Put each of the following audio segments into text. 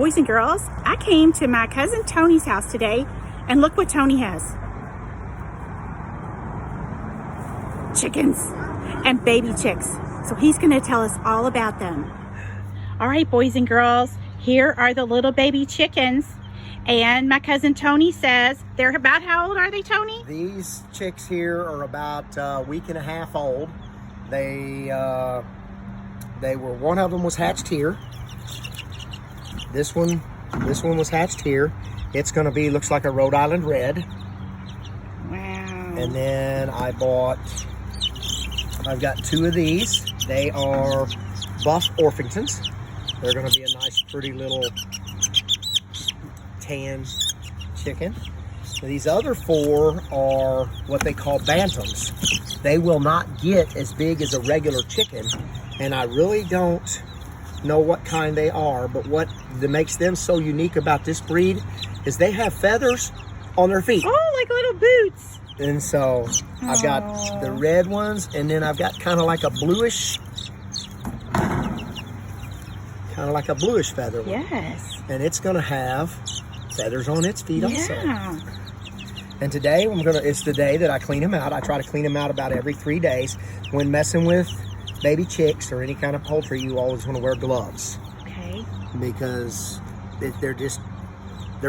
Boys and girls, I came to my cousin Tony's house today, and look what Tony has. Chickens and baby chicks. So he's going to tell us all about them. All right, boys and girls, here are the little baby chickens. And my cousin Tony says, they're about, how old are they, Tony? These chicks here are about a week and a half old. They were, one of them was hatched here. This one was hatched here. It's gonna be, looks like a Rhode Island Red. Wow. And then I've got two of these. They are Buff Orpingtons. They're gonna be a nice, pretty little tan chicken. These other four are what they call bantams. They will not get as big as a regular chicken, and I really don't know what kind they are, but what makes them so unique about this breed is they have feathers on their feet. Oh, like little boots. And so I've got the red ones, and then I've got kind of like a bluish feather one. Yes. And it's gonna have feathers on its feet also. Yeah. And today it's the day that I clean them out. I try to clean them out about every 3 days. When messing with baby chicks or any kind of poultry, you always want to wear gloves. Okay. Because they're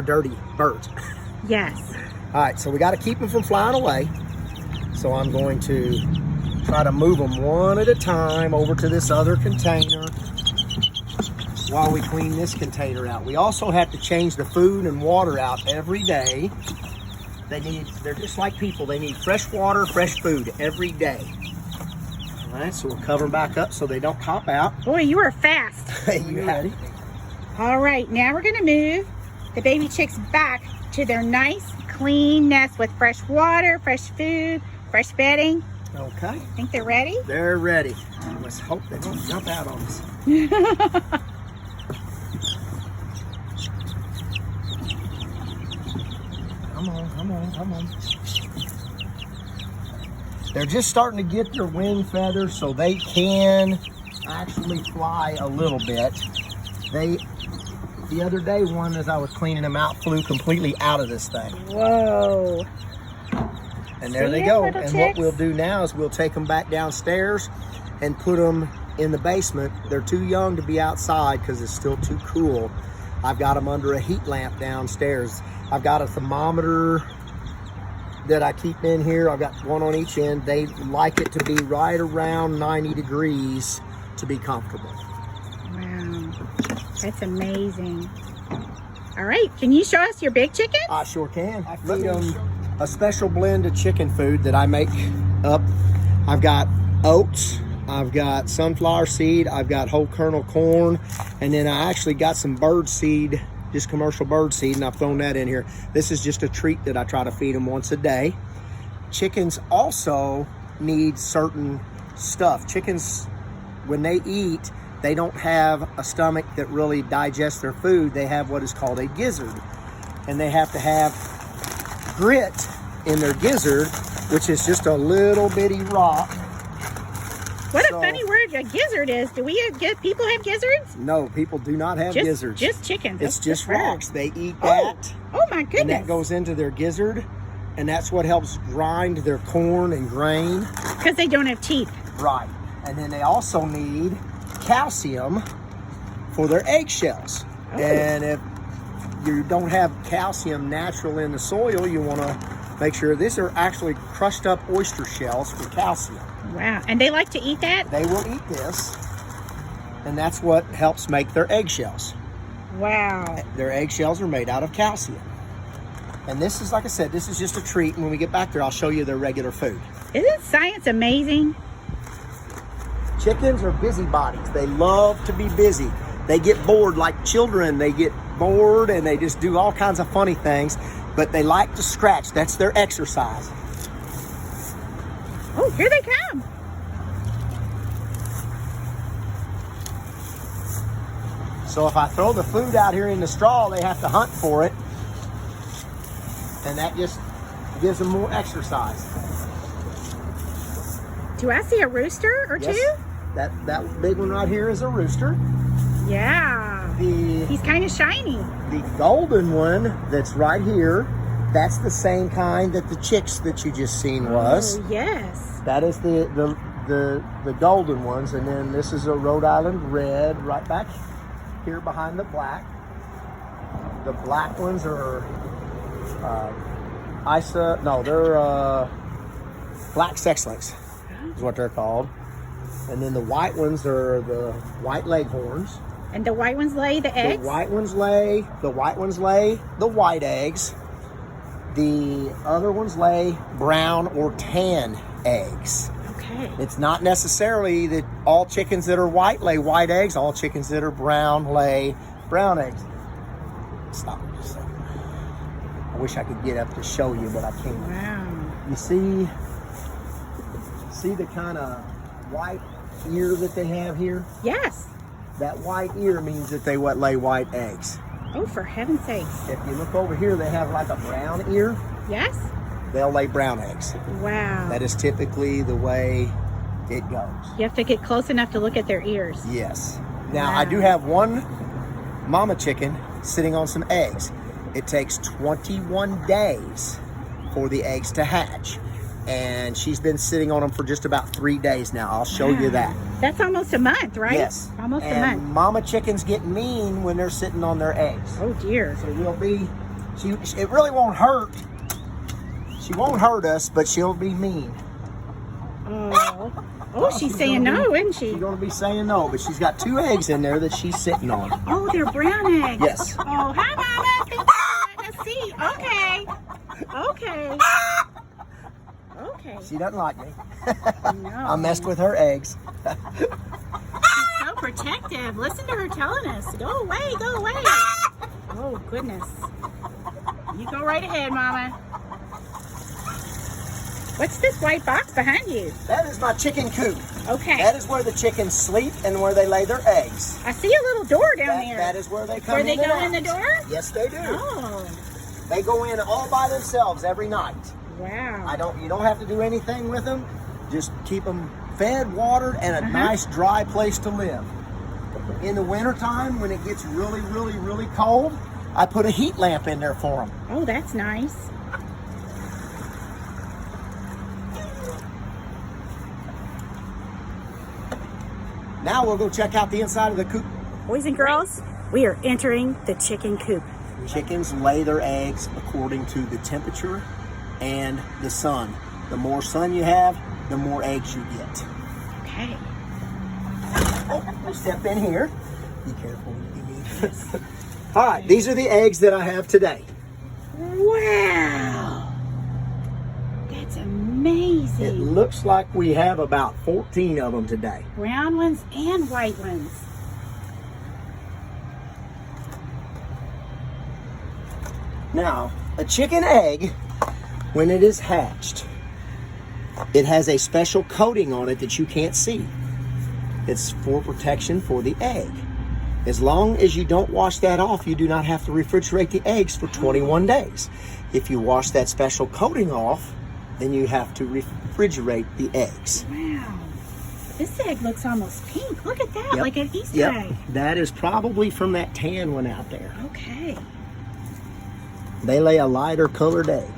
dirty birds. Yes. All right, so we got to keep them from flying away. So I'm going to try to move them one at a time over to this other container while we clean this container out. We also have to change the food and water out every day. They're just like people. They need fresh water, fresh food every day. All right, so we'll cover them back up so they don't pop out. Boy, you are fast. You ready? All right, now we're gonna move the baby chicks back to their nice, clean nest with fresh water, fresh food, fresh bedding. Okay. Think they're ready? They're ready. Let's hope they don't jump out on us. Come on. They're just starting to get their wing feathers so they can actually fly a little bit. The other day, one as I was cleaning them out flew completely out of this thing. Whoa. And there See they it, go. little And chicks? what we'll do now is we'll take them back downstairs and put them in the basement. They're too young to be outside because it's still too cool. I've got them under a heat lamp downstairs. I've got a thermometer that I keep in here. I've got one on each end. They like it to be right around 90 degrees to be comfortable. Wow, that's amazing. All right, can you show us your big chicken? I sure can. I feed them a special blend of chicken food that I make up. I've got oats, I've got sunflower seed, I've got whole kernel corn, and then I actually got some bird seed, just commercial bird seed, and I've thrown that in here. This is just a treat that I try to feed them once a day. Chickens also need certain stuff. Chickens, when they eat, they don't have a stomach that really digests their food. They have what is called a gizzard. And they have to have grit in their gizzard, which is just a little bitty rock. What a funny word a gizzard is. Do people have gizzards? No, people do not have gizzards. Just chickens. It's just rocks. They eat Oh. that. Oh my goodness. And that goes into their gizzard, and that's what helps grind their corn and grain. Because they don't have teeth. Right. And then they also need calcium for their eggshells. Oh. And if you don't have calcium natural in the soil, you want to make sure these are actually crushed up oyster shells for calcium. Wow, and they like to eat that? They will eat this, and that's what helps make their eggshells. Wow. Their eggshells are made out of calcium. And this is, like I said, this is just a treat. When we get back there, I'll show you their regular food. Isn't science amazing? Chickens are busybodies. They love to be busy. They get bored like children. They get bored and they just do all kinds of funny things, but they like to scratch. That's their exercise. Oh, here they come. So if I throw the food out here in the straw, they have to hunt for it. And that just gives them more exercise. Do I see a rooster or Yes. two? That big one right here is a rooster. Yeah. have He's kind of shiny. the golden one that's right here. That's the same kind that the chicks that you just seen was. Oh, yes. That is the golden ones, and then this is a Rhode Island red right back here behind the black. The black ones are they're black sex links is what they're called. And then the white ones are the white leghorns. And the white ones lay the eggs? The white ones lay the white eggs. The other ones lay brown or tan eggs. Okay. It's not necessarily that all chickens that are white lay white eggs. All chickens that are brown lay brown eggs. Stop just a second. I wish I could get up to show you, but I can't. Wow. You see the kind of white ear that they have here? Yes. That white ear means that they lay white eggs. Oh, for heaven's sakes. If you look over here, they have like a brown ear. Yes? They'll lay brown eggs. Wow. That is typically the way it goes. You have to get close enough to look at their ears. Yes. Now, Wow. I do have one mama chicken sitting on some eggs. It takes 21 days for the eggs to hatch. And she's been sitting on them for just about 3 days now. I'll show you that. That's almost a month, right? Yes. Almost a and month. mama chickens get mean when they're sitting on their eggs. Oh, dear. So it really won't hurt. She won't hurt us, but she'll be mean. Oh, she's saying no, isn't she? She's going to be saying no, but she's got 2 eggs in there that she's sitting on. Oh, they're brown eggs. Yes. Oh, hi, Mama. Thank you for letting us see. Okay. Okay. She doesn't like me. No. I messed with her eggs. She's so protective. Listen to her telling us. Go away, go away. Oh, goodness. You go right ahead, Mama. What's this white box behind you? That is my chicken coop. Okay. That is where the chickens sleep and where they lay their eggs. I see a little door down there. That is where they come Where in they and go out. in the door? Yes, they do. Oh, They go in all by themselves every night. wow. You don't have to do anything with them. Just keep them fed, watered, and a nice dry place to live. In the wintertime, when it gets really, really, really cold, I put a heat lamp in there for them. Oh, that's nice. Now we'll go check out the inside of the coop. Boys and girls, we are entering the chicken coop. Chickens lay their eggs according to the temperature and the sun. The more sun you have, the more eggs you get. Okay. Oh, step in here. Be careful when you need this. All right, these are the eggs that I have today. Wow. That's amazing. It looks like we have about 14 of them today. Brown ones and white ones. Now, a chicken egg, when it is hatched, it has a special coating on it that you can't see. It's for protection for the egg. As long as you don't wash that off, you do not have to refrigerate the eggs for 21 days. If you wash that special coating off, then you have to refrigerate the eggs. Wow. This egg looks almost pink. Look at that, like an Easter egg. That is probably from that tan one out there. Okay. They lay a lighter colored egg.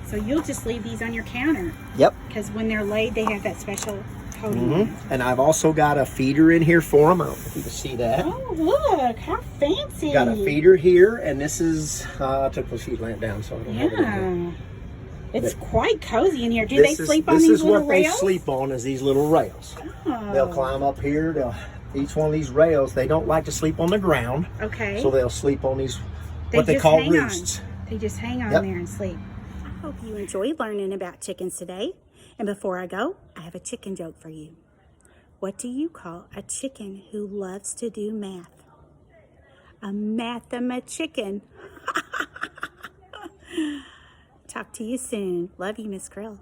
So you'll just leave these on your counter. Yep. Because when they're laid, they have that special coating on it. And I've also got a feeder in here for them. I don't know if you can see that. Oh, look. How fancy. Got a feeder here, and this is, I took the sheet lamp down, so I don't have it in here. Yeah. It's quite cozy in here. Do they sleep on these This is little what rails? they sleep on, is these little rails. Oh. They'll climb up here. Each one of these rails, they don't like to sleep on the ground, Okay. so they'll sleep on these, what they just call hang roosts. on. They just hang on Yep. there and sleep. I hope you enjoyed learning about chickens today. And before I go, I have a chicken joke for you. What do you call a chicken who loves to do math? A mathema-chicken. Talk to you soon. Love you, Miss Krill.